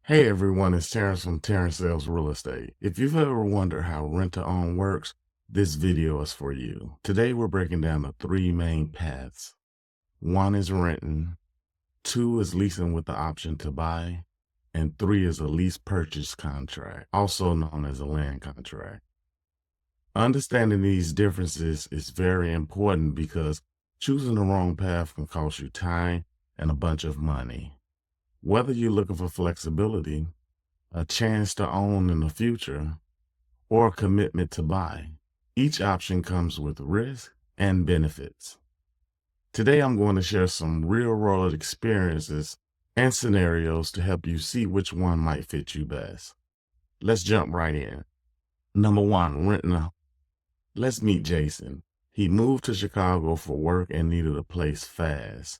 Hey everyone, it's Terrence from Terrence Sales Real Estate. If you've ever wondered how rent-to-own works, this video is for you. Today we're breaking down the three main paths. One is renting, two is leasing with the option to buy, and three is a lease purchase contract, also known as a land contract. Understanding these differences is very important because choosing the wrong path can cost you time and a bunch of money. Whether you're looking for flexibility, a chance to own in the future, or a commitment to buy, each option comes with risk and benefits. Today, I'm going to share some real-world experiences and scenarios to help you see which one might fit you best. Let's jump right in. Number one, renting a home. Let's meet Jason. He moved to Chicago for work and needed a place fast.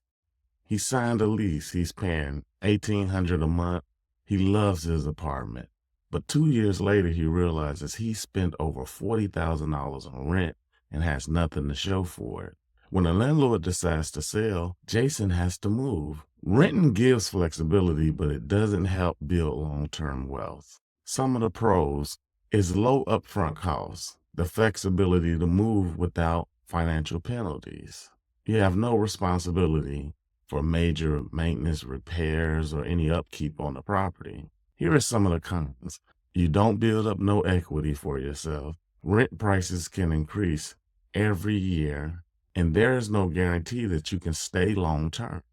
He signed a lease. He's paying $1,800 a month. He loves his apartment. But 2 years later, he realizes he spent over $40,000 on rent and has nothing to show for it. When a landlord decides to sell, Jason has to move. Renting gives flexibility, but it doesn't help build long-term wealth. Some of the pros is low upfront costs, the flexibility to move without financial penalties. You have no responsibility for major maintenance, repairs, or any upkeep on the property. Here are some of the cons. You don't build up no equity for yourself. Rent prices can increase every year, and there is no guarantee that you can stay long term.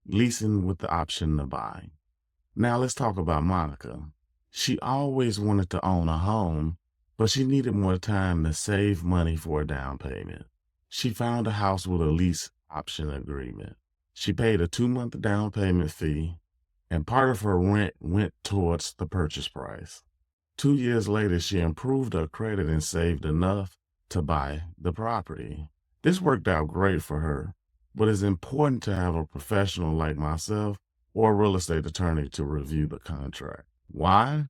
Leasing with the option to buy. Now let's talk about Monica. She always wanted to own a home, but she needed more time to save money for a down payment. She found a house with a lease option agreement. She paid a 2-month down payment fee, and part of her rent went towards the purchase price. 2 years later, she improved her credit and saved enough to buy the property. This worked out great for her, but it's important to have a professional like myself or a real estate attorney to review the contract. Why?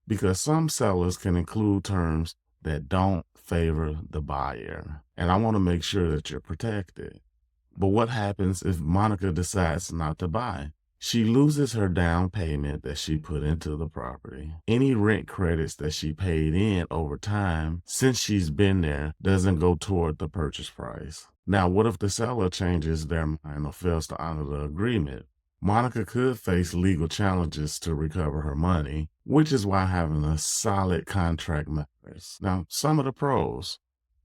Because some sellers can include terms that don't favor the buyer, and I want to make sure that you're protected. But what happens if Monica decides not to buy? She loses her down payment that she put into the property. Any rent credits that she paid in over time since she's been there doesn't go toward the purchase price. Now, what if the seller changes their mind or fails to honor the agreement? Monica could face legal challenges to recover her money, which is why having a solid contract matters. Now, some of the pros.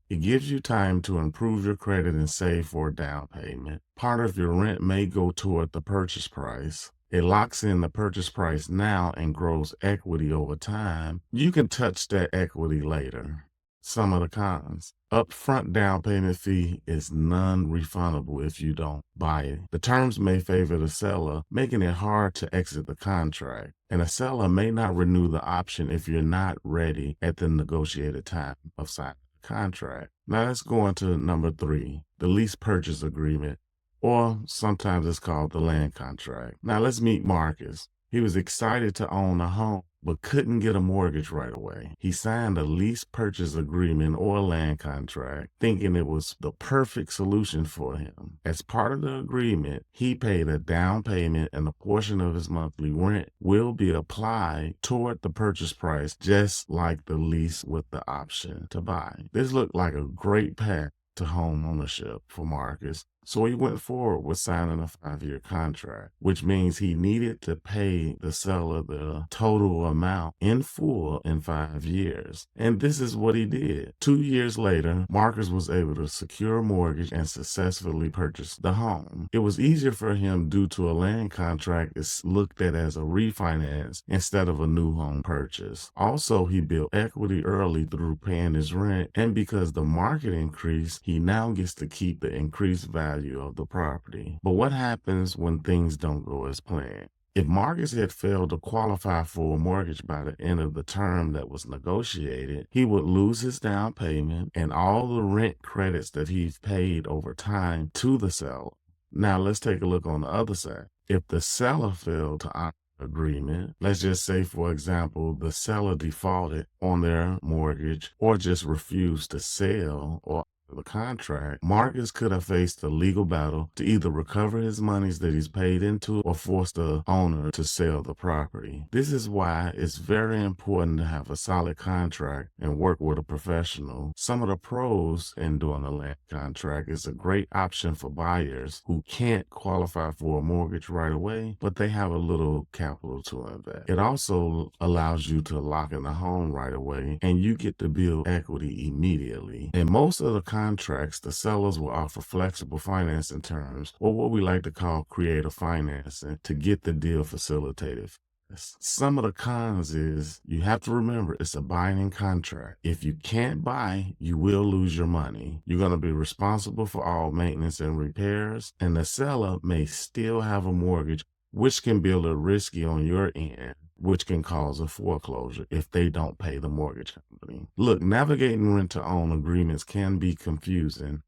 It gives you time to improve your credit and save for a down payment. Part of your rent may go toward the purchase price. It locks in the purchase price now and grows equity over time. You can touch that equity later. Some of the cons. Upfront down payment fee is non-refundable if you don't buy it. The terms may favor the seller, making it hard to exit the contract. And a seller may not renew the option if you're not ready at the negotiated time of signing contract. Now let's go into number 3, the lease purchase agreement, or sometimes it's called the land contract. Now let's meet Marcus. He was excited to own a home, but couldn't get a mortgage right away. He signed a lease purchase agreement or a land contract, thinking it was the perfect solution for him. As part of the agreement, he paid a down payment and a portion of his monthly rent will be applied toward the purchase price, just like the lease with the option to buy. This looked like a great path to home ownership for Marcus, so he went forward with signing a 5-year contract, which means he needed to pay the seller the total amount in full in 5 years. And this is what he did. 2 years later, Marcus was able to secure a mortgage and successfully purchase the home. It was easier for him due to a land contract is looked at as a refinance instead of a new home purchase. Also, he built equity early through paying his rent, and because the market increased, he now gets to keep the increased value of the property. But what happens when things don't go as planned? If Marcus had failed to qualify for a mortgage by the end of the term that was negotiated, he would lose his down payment and all the rent credits that he's paid over time to the seller. Now let's take a look on the other side. If the seller failed to honor agreement, let's just say, for example, the seller defaulted on their mortgage or just refused to sell or the contract, Marcus could have faced a legal battle to either recover his monies that he's paid into or force the owner to sell the property. This is why it's very important to have a solid contract and work with a professional. Some of the pros in doing a land contract is a great option for buyers who can't qualify for a mortgage right away, but they have a little capital to invest. It also allows you to lock in the home right away, and you get to build equity immediately. In most of the contracts, the sellers will offer flexible financing terms, or what we like to call creative financing, to get the deal facilitated. Some of the cons is you have to remember it's a binding contract. If you can't buy, you will lose your money. You're going to be responsible for all maintenance and repairs, and the seller may still have a mortgage, which can be a little risky on your end, which can cause a foreclosure if they don't pay the mortgage company. Look, navigating rent-to-own agreements can be confusing,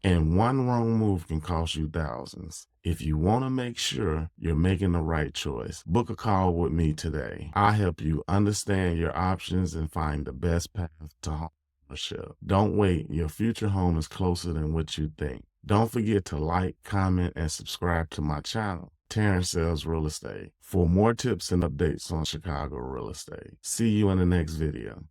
and one wrong move can cost you thousands. If you want to make sure you're making the right choice, book a call with me today. I'll help you understand your options and find the best path to home ownership. Don't wait. Your future home is closer than what you think. Don't forget to like, comment, and subscribe to my channel, Terrence Sells Real Estate, for more tips and updates on Chicago real estate. See you in the next video.